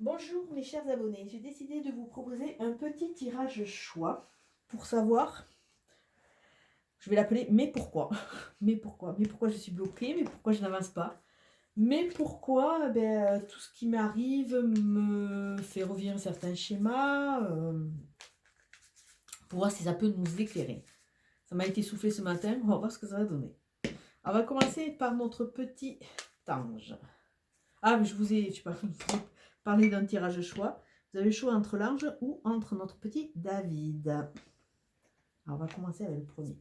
Bonjour mes chers abonnés, j'ai décidé de vous proposer un petit tirage choix pour savoir, je vais l'appeler mais pourquoi. Mais pourquoi je suis bloquée, mais pourquoi je n'avance pas, mais pourquoi tout ce qui m'arrive me fait revenir certains schémas, pour voir si ça peut nous éclairer. Ça m'a été soufflé ce matin, on va voir ce que ça va donner. On va commencer par notre petit ange. Ah, mais je pas parler d'un tirage choix. Vous avez le choix entre l'ange ou entre notre petit David. Alors, on va commencer avec le premier.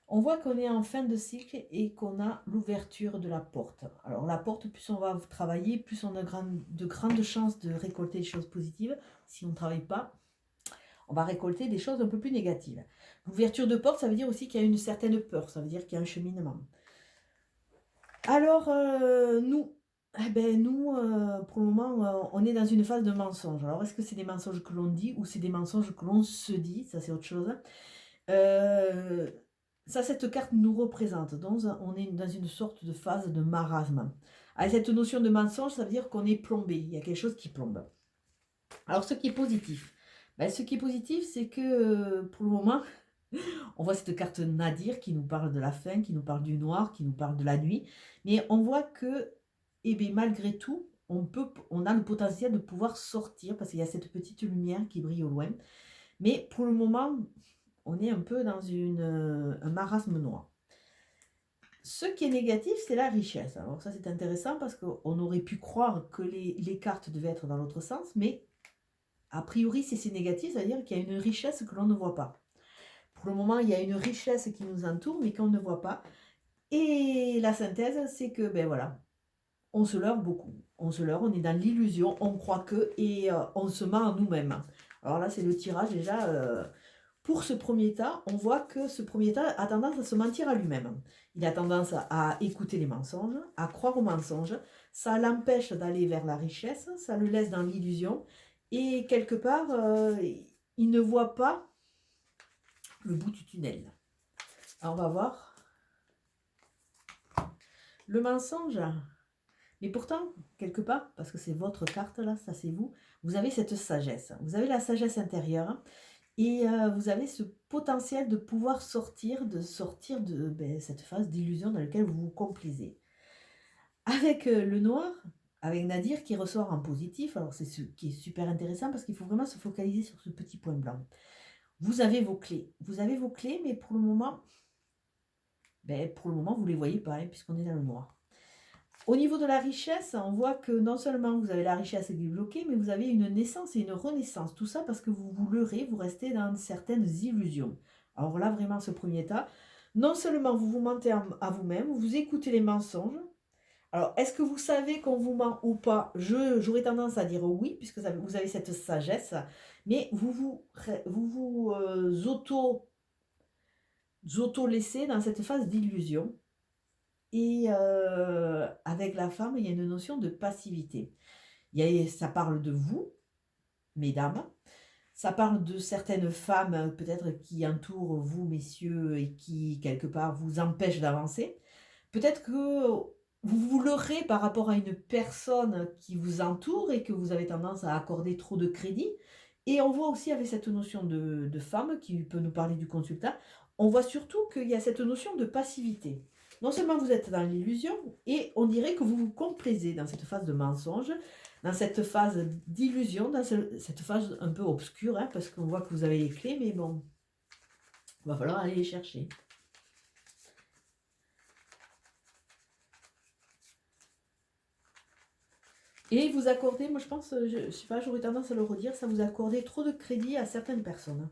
On voit qu'on est en fin de cycle et qu'on a l'ouverture de la porte. Alors la porte, plus on va travailler, plus on a de grandes chances de récolter des choses positives. Si on ne travaille pas, on va récolter des choses un peu plus négatives. L'ouverture de porte, ça veut dire aussi qu'il y a une certaine peur, ça veut dire qu'il y a un cheminement. Alors, pour le moment, on est dans une phase de mensonge. Alors, est-ce que c'est des mensonges que l'on dit ou c'est des mensonges que l'on se dit? Ça, c'est autre chose. Euh, Ça, cette carte nous représente. Donc, on est dans une sorte de phase de marasme. Avec cette notion de mensonge, ça veut dire qu'on est plombé. Il y a quelque chose qui plombe. Alors, ce qui est positif, ce qui est positif, c'est que pour le moment, on voit cette carte Nadir qui nous parle de la fin, qui nous parle du noir, qui nous parle de la nuit. Mais on voit que, malgré tout, on a le potentiel de pouvoir sortir parce qu'il y a cette petite lumière qui brille au loin. Mais pour le moment, on est un peu dans un marasme noir. Ce qui est négatif, c'est la richesse. Alors ça, c'est intéressant parce qu'on aurait pu croire que les cartes devaient être dans l'autre sens, mais a priori, si c'est négatif, c'est-à-dire qu'il y a une richesse que l'on ne voit pas. Pour le moment, il y a une richesse qui nous entoure, mais qu'on ne voit pas. Et la synthèse, c'est que, on se leurre beaucoup. On se leurre, on est dans l'illusion, on croit que, et on se ment en nous-mêmes. Alors là, c'est le tirage déjà. Pour ce premier tas, on voit que ce premier tas a tendance à se mentir à lui-même. Il a tendance à écouter les mensonges, à croire aux mensonges. Ça l'empêche d'aller vers la richesse, ça le laisse dans l'illusion. Et quelque part, il ne voit pas le bout du tunnel. Alors on va voir. Le mensonge. Mais pourtant, quelque part, parce que c'est votre carte là, ça c'est vous, vous avez cette sagesse. Vous avez la sagesse intérieure et vous avez ce potentiel de pouvoir sortir de cette phase d'illusion dans laquelle vous vous complaisez. Avec le noir, avec Nadir qui ressort en positif, alors c'est ce qui est super intéressant parce qu'il faut vraiment se focaliser sur ce petit point blanc. Vous avez vos clés. Vous avez vos clés, mais pour le moment, vous ne les voyez pas, hein, puisqu'on est dans le noir. Au niveau de la richesse, on voit que non seulement vous avez la richesse qui est bloquée, mais vous avez une naissance et une renaissance. Tout ça parce que vous vous leurrez, vous restez dans certaines illusions. Alors là, vraiment, ce premier état, non seulement vous vous mentez à vous-même, vous écoutez les mensonges. Alors, est-ce que vous savez qu'on vous ment ou pas? J'aurais tendance à dire oui, puisque vous avez cette sagesse, mais vous auto-laissez dans cette phase d'illusion. Et avec la femme, il y a une notion de passivité. Ça parle de vous, mesdames. Ça parle de certaines femmes, peut-être qui entourent vous, messieurs, et qui, quelque part, vous empêchent d'avancer. Peut-être que vous vous leurrez par rapport à une personne qui vous entoure et que vous avez tendance à accorder trop de crédit. Et on voit aussi avec cette notion de femme qui peut nous parler du consultat, on voit surtout qu'il y a cette notion de passivité. Non seulement vous êtes dans l'illusion, et on dirait que vous vous complaisez dans cette phase de mensonge, dans cette phase d'illusion, dans cette phase un peu obscure, hein, parce qu'on voit que vous avez les clés, mais bon, il va falloir aller les chercher. Et vous accordez, moi je pense, je sais pas, j'aurais tendance à le redire, ça vous accordez trop de crédit à certaines personnes.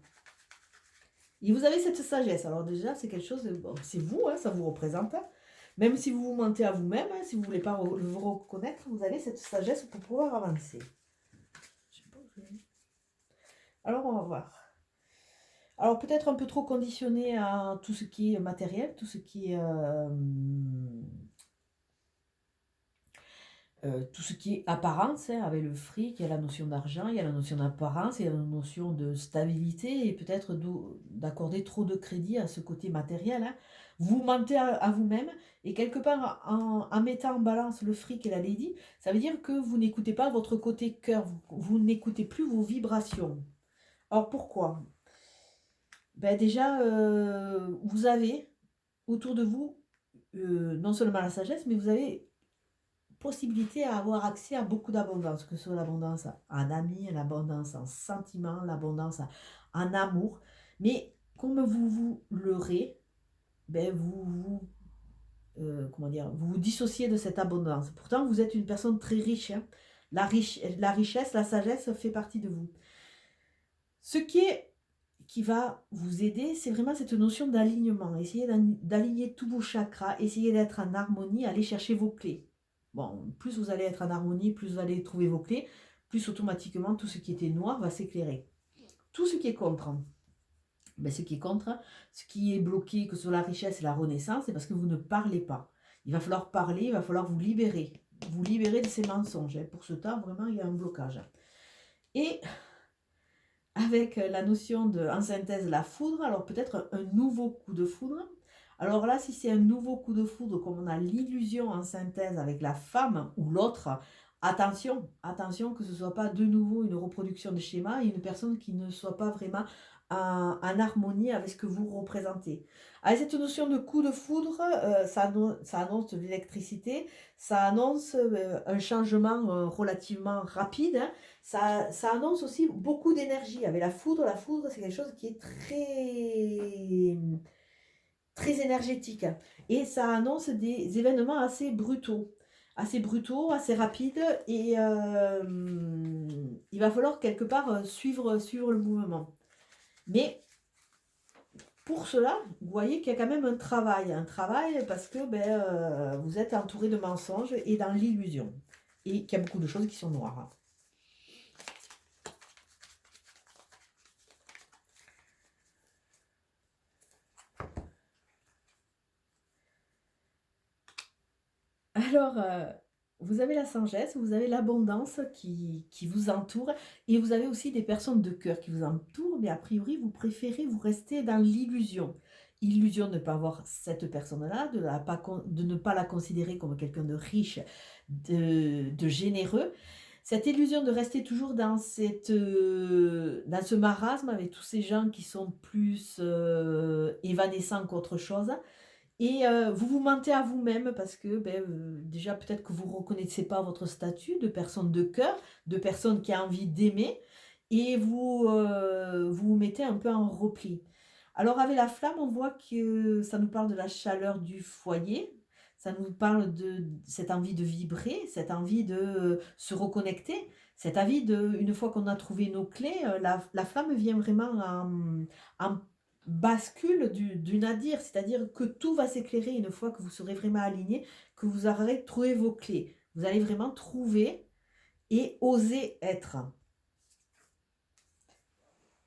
Et vous avez cette sagesse. Alors déjà, c'est quelque chose, bon, c'est vous, hein, ça vous représente. Même si vous vous mentez à vous-même, hein, si vous ne voulez pas vous reconnaître, vous avez cette sagesse pour pouvoir avancer. Je sais pas où je l'ai mis. Alors on va voir. Alors peut-être un peu trop conditionné à tout ce qui est matériel, tout ce qui est tout ce qui est apparence, hein, avec le fric, il y a la notion d'argent, il y a la notion d'apparence, il y a la notion de stabilité et peut-être d'accorder trop de crédit à ce côté matériel, hein. Vous mentez à vous-même et quelque part en mettant en balance le fric et la lady, ça veut dire que vous n'écoutez pas votre côté cœur, vous n'écoutez plus vos vibrations. Alors pourquoi? Ben déjà, vous avez autour de vous non seulement la sagesse, mais vous avez possibilité à avoir accès à beaucoup d'abondance, que ce soit l'abondance en amis, l'abondance en sentiments, l'abondance en amour. Mais comme vous vous leurrez, ben comment dire, vous vous dissociez de cette abondance. Pourtant, vous êtes une personne très riche, hein. La richesse, la sagesse fait partie de vous. Ce qui va vous aider, c'est vraiment cette notion d'alignement. Essayez d'aligner tous vos chakras, essayez d'être en harmonie, allez chercher vos clés. Bon, plus vous allez être en harmonie, plus vous allez trouver vos clés, plus automatiquement tout ce qui était noir va s'éclairer. Tout ce qui est contre, ben, ce qui est contre, ce qui est bloqué, que ce soit la richesse et la renaissance, c'est parce que vous ne parlez pas. Il va falloir parler, il va falloir vous libérer de ces mensonges. Pour ce temps, vraiment, il y a un blocage. Et avec la notion de, en synthèse, la foudre, alors peut-être un nouveau coup de foudre. Alors là, si c'est un nouveau coup de foudre, comme on a l'illusion en synthèse avec la femme ou l'autre, attention, attention que ce ne soit pas de nouveau une reproduction de schéma et une personne qui ne soit pas vraiment en harmonie avec ce que vous représentez. Avec cette notion de coup de foudre, ça annonce de l'électricité, ça annonce un changement relativement rapide, hein. Ça annonce aussi beaucoup d'énergie. Avec la foudre, c'est quelque chose qui est très énergétique. Et ça annonce des événements assez brutaux, assez rapides. Et il va falloir quelque part suivre le mouvement. Mais pour cela, vous voyez qu'il y a quand même un travail parce que vous êtes entouré de mensonges et dans l'illusion. Et qu'il y a beaucoup de choses qui sont noires. Alors, vous avez la sagesse, vous avez l'abondance qui vous entoure et vous avez aussi des personnes de cœur qui vous entourent, mais a priori, vous préférez vous rester dans l'illusion. Illusion de ne pas voir cette personne-là, de ne pas la considérer comme quelqu'un de riche, de généreux. Cette illusion de rester toujours dans ce marasme avec tous ces gens qui sont plus évanescents qu'autre chose. Et vous vous mentez à vous-même parce que déjà peut-être que vous ne reconnaissez pas votre statut de personne de cœur, de personne qui a envie d'aimer, et vous mettez un peu en repli. Alors avec la flamme, on voit que ça nous parle de la chaleur du foyer, ça nous parle de cette envie de vibrer, cette envie de se reconnecter, cette envie de, une fois qu'on a trouvé nos clés, la flamme vient vraiment en bascule du nadir, c'est-à-dire que tout va s'éclairer une fois que vous serez vraiment aligné, que vous aurez trouvé vos clés. Vous allez vraiment trouver et oser être.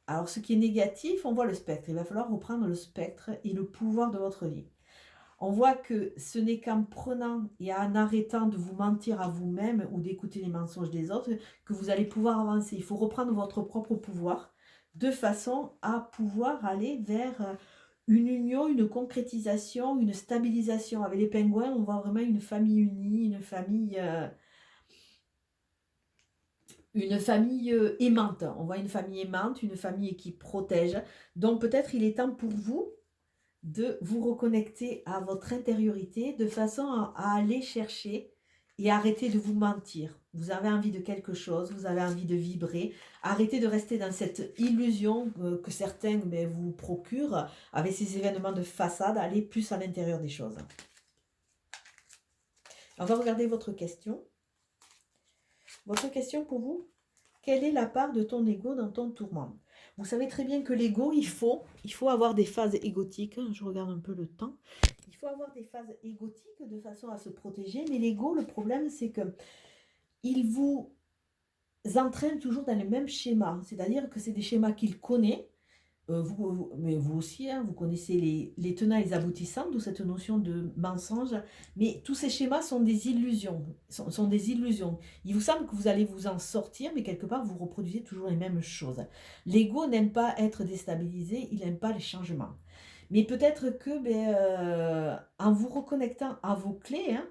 Alors ce qui est négatif, on voit le spectre. Il va falloir reprendre le spectre et le pouvoir de votre vie. On voit que ce n'est qu'en prenant et en arrêtant de vous mentir à vous-même ou d'écouter les mensonges des autres que vous allez pouvoir avancer. Il faut reprendre votre propre pouvoir de façon à pouvoir aller vers une union, une concrétisation, une stabilisation. Avec les pingouins, on voit vraiment une famille unie, une famille aimante. On voit une famille aimante, une famille qui protège. Donc peut-être il est temps pour vous de vous reconnecter à votre intériorité de façon à aller chercher et arrêter de vous mentir. Vous avez envie de quelque chose, vous avez envie de vibrer. Arrêtez de rester dans cette illusion que certains vous procurent avec ces événements de façade. Allez plus à l'intérieur des choses. On va regarder votre question. Votre question pour vous, quelle est la part de ton ego dans ton tourment? Vous savez très bien que l'ego, il faut avoir des phases égotiques. Je regarde un peu le temps. Il faut avoir des phases égotiques de façon à se protéger. Mais l'ego, le problème, c'est que il vous entraîne toujours dans les mêmes schémas. C'est-à-dire que c'est des schémas qu'il connaît. Mais vous aussi, hein, vous connaissez les tenants et les aboutissants de cette notion de mensonge, mais tous ces schémas sont des illusions, sont des illusions. Il vous semble que vous allez vous en sortir, mais quelque part, vous reproduisez toujours les mêmes choses. L'ego n'aime pas être déstabilisé, il n'aime pas les changements. Mais peut-être que en vous reconnectant à vos clés, hein,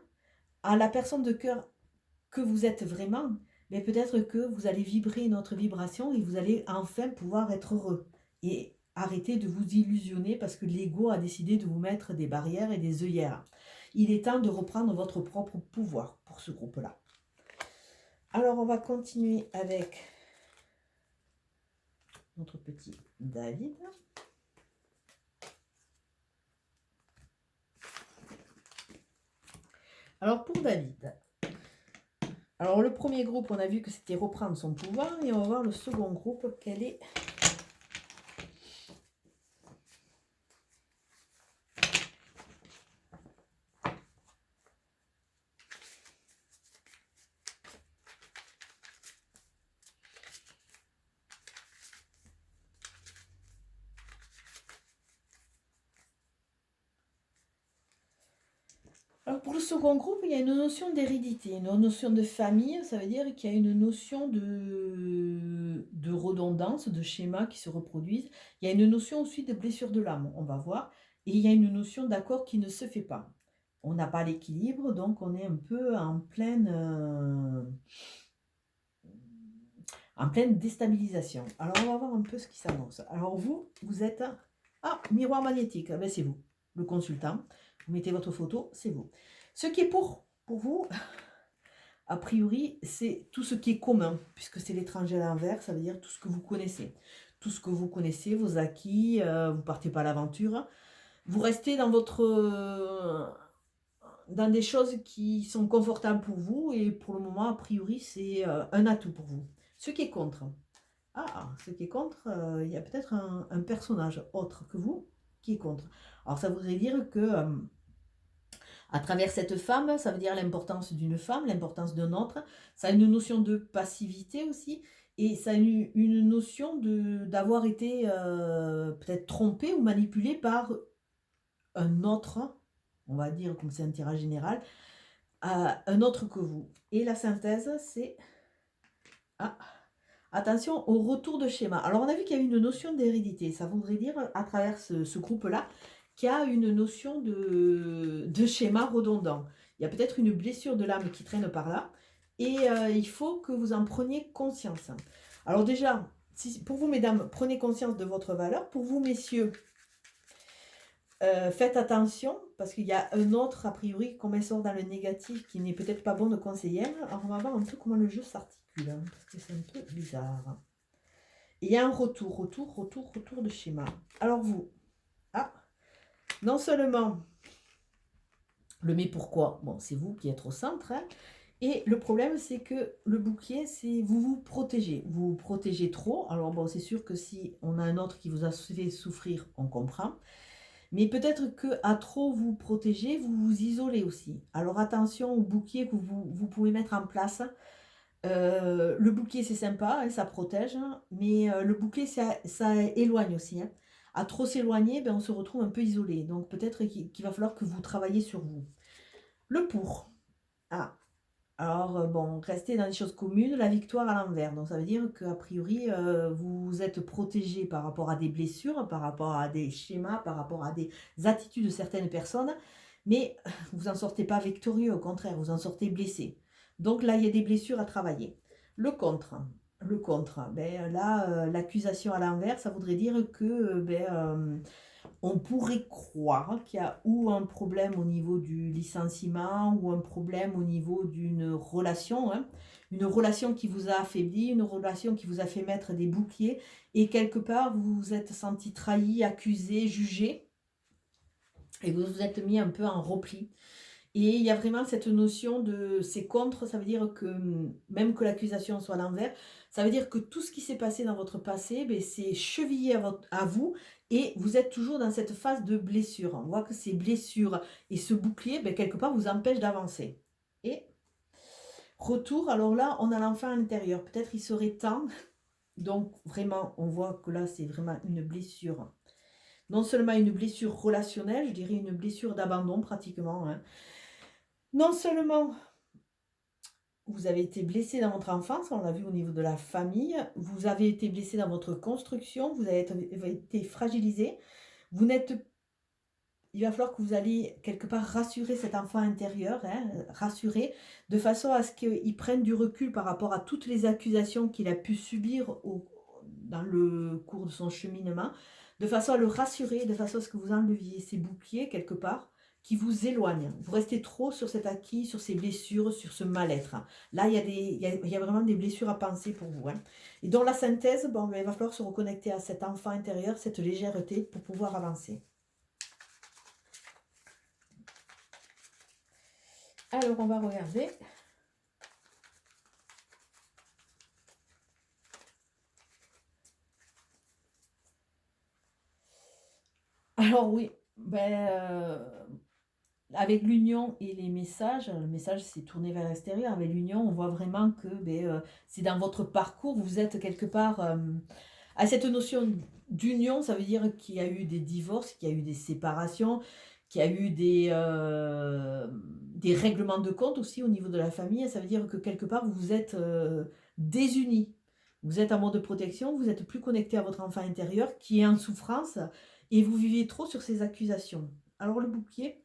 à la personne de cœur que vous êtes vraiment, mais peut-être que vous allez vibrer une autre vibration et vous allez enfin pouvoir être heureux. Et arrêter de vous illusionner parce que l'ego a décidé de vous mettre des barrières et des œillères. Il est temps de reprendre votre propre pouvoir pour ce groupe-là. Alors, on va continuer avec notre petit David. Alors, pour David, alors le premier groupe, on a vu que c'était reprendre son pouvoir, et on va voir le second groupe, quel est. Alors pour le second groupe, il y a une notion d'hérédité, une notion de famille, ça veut dire qu'il y a une notion de redondance, de schémas qui se reproduisent. Il y a une notion aussi de blessure de l'âme, on va voir. Et il y a une notion d'accord qui ne se fait pas. On n'a pas l'équilibre, donc on est un peu en pleine déstabilisation. Alors on va voir un peu ce qui s'annonce. Alors vous êtes... Ah, miroir magnétique, ben c'est vous, le consultant. Vous mettez votre photo, c'est vous. Ce qui est pour vous, a priori, c'est tout ce qui est commun, puisque c'est l'étranger à l'envers, ça veut dire tout ce que vous connaissez. Tout ce que vous connaissez, vos acquis, vous partez pas à l'aventure. Vous restez dans dans des choses qui sont confortables pour vous, et pour le moment, a priori, c'est un atout pour vous. Ce qui est contre. Ce qui est contre, il y a peut-être un personnage autre que vous qui est contre. Alors ça voudrait dire que à travers cette femme, ça veut dire l'importance d'une femme, l'importance d'un autre. Ça a une notion de passivité aussi. Et ça a une notion d'avoir été peut-être trompé ou manipulé par un autre, on va dire comme c'est un tirage général, un autre que vous. Et la synthèse, c'est... attention au retour de schéma. Alors on a vu qu'il y a une notion d'hérédité. Ça voudrait dire, à travers ce groupe-là, qu'il y a une notion de schéma redondant. Il y a peut-être une blessure de l'âme qui traîne par là. Et il faut que vous en preniez conscience. Alors déjà, pour vous mesdames, prenez conscience de votre valeur. Pour vous messieurs, faites attention, parce qu'il y a un autre, a priori, comme elle sort dans le négatif, qui n'est peut-être pas bon de conseiller. Alors on va voir un peu comment le jeu s'articule, hein, parce que c'est un peu bizarre. Et il y a un retour de schéma. Alors vous, non seulement le mais pourquoi, bon c'est vous qui êtes au centre, hein, et le problème c'est que le bouclier, c'est vous protégez trop. Alors bon, c'est sûr que si on a un autre qui vous a fait souffrir, on comprend. Mais peut-être que à trop vous protéger, vous vous isolez aussi. Alors attention au bouclier que vous pouvez mettre en place. Le bouclier c'est sympa, hein, ça protège, hein, mais le bouclier ça éloigne aussi, hein. À trop s'éloigner, on se retrouve un peu isolé. Donc peut-être qu'il va falloir que vous travaillez sur vous. Le pour. Alors bon, restez dans les choses communes, la victoire à l'envers. Donc ça veut dire qu'a priori, vous êtes protégé par rapport à des blessures, par rapport à des schémas, par rapport à des attitudes de certaines personnes. Mais vous n'en sortez pas victorieux, au contraire, vous en sortez blessé. Donc là, il y a des blessures à travailler. Le contre. Là, l'accusation à l'envers, ça voudrait dire que on pourrait croire qu'il y a ou un problème au niveau du licenciement ou un problème au niveau d'une relation, hein, une relation qui vous a affaibli, une relation qui vous a fait mettre des boucliers, et quelque part vous vous êtes senti trahi, accusé, jugé, et vous vous êtes mis un peu en repli. Et il y a vraiment cette notion de c'est contre, ça veut dire que même que l'accusation soit à l'envers, ça veut dire que tout ce qui s'est passé dans votre passé, c'est chevillé à vous, et vous êtes toujours dans cette phase de blessure. On voit que ces blessures et ce bouclier, quelque part, vous empêchent d'avancer. Et retour, alors là, on a l'enfant à l'intérieur. Peut-être il serait temps Donc, vraiment, on voit que là, c'est vraiment une blessure. Non seulement une blessure relationnelle, je dirais une blessure d'abandon pratiquement, hein. Non seulement vous avez été blessé dans votre enfance, on l'a vu au niveau de la famille, vous avez été blessé dans votre construction, vous avez été fragilisé, vous n'êtes il va falloir que vous alliez quelque part rassurer cet enfant intérieur, hein, rassurer, de façon à ce qu'il prenne du recul par rapport à toutes les accusations qu'il a pu subir dans le cours de son cheminement, de façon à le rassurer, de façon à ce que vous enleviez ces boucliers quelque part qui vous éloignent. Vous restez trop sur cet acquis, sur ces blessures, sur ce mal-être. Là, il y a vraiment des blessures à penser pour vous, hein. Et dans la synthèse, bon, ben, il va falloir se reconnecter à cet enfant intérieur, cette légèreté pour pouvoir avancer. Alors, on va regarder. Alors oui, ben, avec l'union et les messages, le message s'est tourné vers l'extérieur. Avec l'union, on voit vraiment que ben, c'est dans votre parcours, vous êtes quelque part à cette notion d'union, ça veut dire qu'il y a eu des divorces, qu'il y a eu des séparations, qu'il y a eu des règlements de compte aussi au niveau de la famille. Ça veut dire que quelque part, vous vous êtes désunis. Vous êtes en mode de protection, vous n'êtes plus connecté à votre enfant intérieur qui est en souffrance et vous vivez trop sur ces accusations. Alors le bouclier,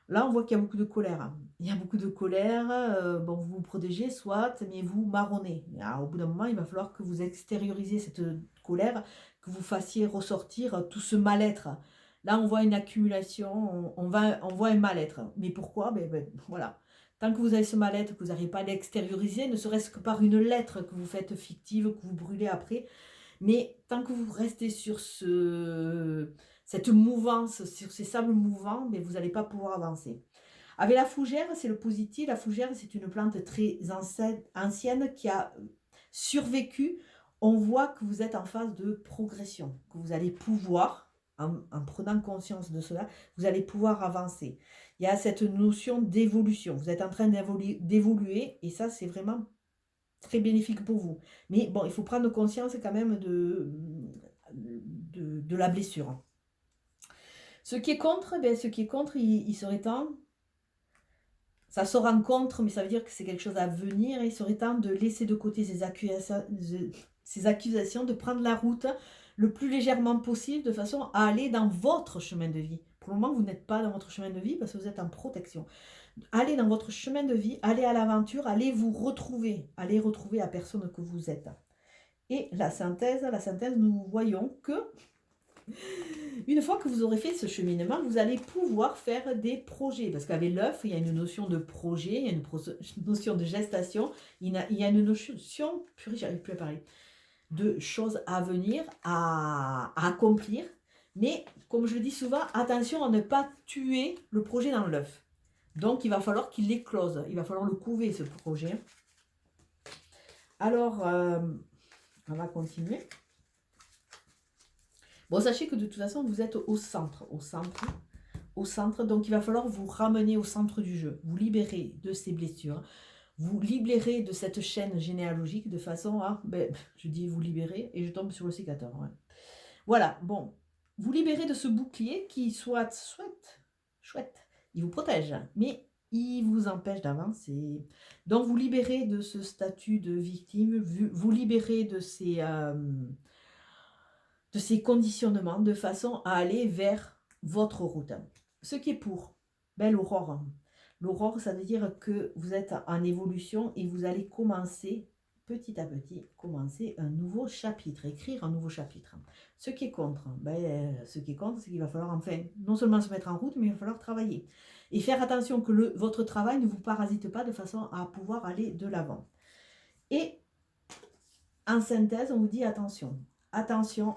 là on voit qu'il y a beaucoup de colère, hein. Il y a beaucoup de colère, bon, vous vous protégez soit, mais vous marronnez. Alors, au bout d'un moment, il va falloir que vous extériorisiez cette colère, que vous fassiez ressortir tout ce mal-être. Là, on voit une accumulation, on voit un mal-être. Mais pourquoi? Voilà. Tant que vous avez ce mal-être, que vous n'arrivez pas à l'extérioriser, ne serait-ce que par une lettre que vous faites fictive, que vous brûlez après, mais tant que vous restez sur cette mouvance, sur ces sables mouvants, mais vous n'allez pas pouvoir avancer. Avec la fougère, c'est le positif. La fougère, c'est une plante très ancienne qui a survécu. On voit que vous êtes en phase de progression, que vous allez pouvoir, en prenant conscience de cela, vous allez pouvoir avancer. Il y a cette notion d'évolution. Vous êtes en train d'évoluer et ça, c'est vraiment très bénéfique pour vous. Mais bon, il faut prendre conscience quand même de la blessure. Ce qui est contre, il serait temps, ça se rencontre, mais ça veut dire que c'est quelque chose à venir, et il serait temps de laisser de côté ces accusations, de prendre la route le plus légèrement possible, de façon à aller dans votre chemin de vie. Pour le moment, vous n'êtes pas dans votre chemin de vie parce que vous êtes en protection. Allez dans votre chemin de vie, allez à l'aventure, allez retrouver la personne que vous êtes. Et la synthèse, nous voyons que une fois que vous aurez fait ce cheminement, vous allez pouvoir faire des projets. Parce qu'avec l'œuf, il y a une notion de projet, il y a une notion de gestation, il y a une notion, purée, j'arrive plus à parler, de choses à venir, à accomplir. Mais, comme je le dis souvent, attention à ne pas tuer le projet dans l'œuf. Donc, il va falloir qu'il éclose. Il va falloir le couver, ce projet. Alors, on va continuer. Bon, sachez que de toute façon, vous êtes au centre. Donc, il va falloir vous ramener au centre du jeu. Vous libérer de ces blessures. Vous libérer de cette chaîne généalogique de façon à... je dis vous libérer et je tombe sur le sécateur. Ouais. Voilà, bon. Vous libérer de ce bouclier qui soit chouette. Il vous protège, mais il vous empêche d'avancer. Donc, vous libérez de ce statut de victime, vous libérez de ces conditionnements de façon à aller vers votre route. Ce qui est pour, l'aurore. L'aurore, ça veut dire que vous êtes en évolution et vous allez commencer, petit à petit, un nouveau chapitre, écrire un nouveau chapitre. Ce qui est contre, c'est qu'il va falloir enfin non seulement se mettre en route, mais il va falloir travailler. Et faire attention que votre travail ne vous parasite pas de façon à pouvoir aller de l'avant. Et en synthèse, on vous dit attention. Attention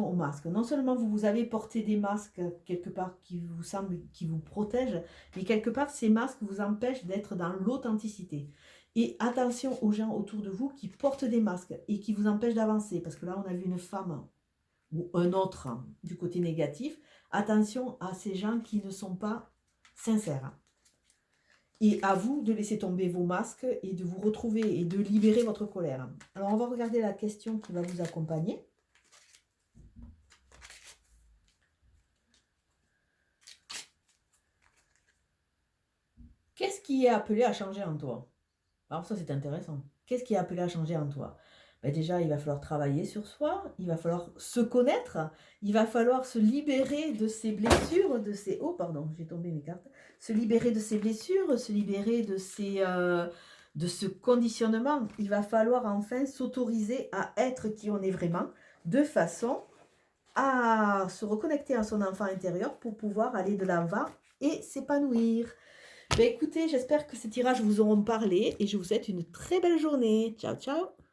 aux masques. Non seulement vous avez porté des masques quelque part qui vous protègent, mais quelque part ces masques vous empêchent d'être dans l'authenticité. Et attention aux gens autour de vous qui portent des masques et qui vous empêchent d'avancer. Parce que là, on a vu une femme ou un autre du côté négatif. Attention à ces gens qui ne sont pas sincères. Et à vous de laisser tomber vos masques et de vous retrouver et de libérer votre colère. Alors, on va regarder la question qui va vous accompagner. Qu'est-ce qui est appelé à changer en toi? Alors ça, c'est intéressant. Qu'est-ce qui est appelé à changer en toi? Ben déjà, il va falloir travailler sur soi, il va falloir se connaître, il va falloir se libérer de ses blessures, de ses... Oh, pardon, j'ai tombé mes cartes. Se libérer de ses blessures, se libérer de ce conditionnement. Il va falloir enfin s'autoriser à être qui on est vraiment, de façon à se reconnecter à son enfant intérieur pour pouvoir aller de l'avant et s'épanouir. Ben écoutez, j'espère que ces tirages vous auront parlé et je vous souhaite une très belle journée. Ciao, ciao!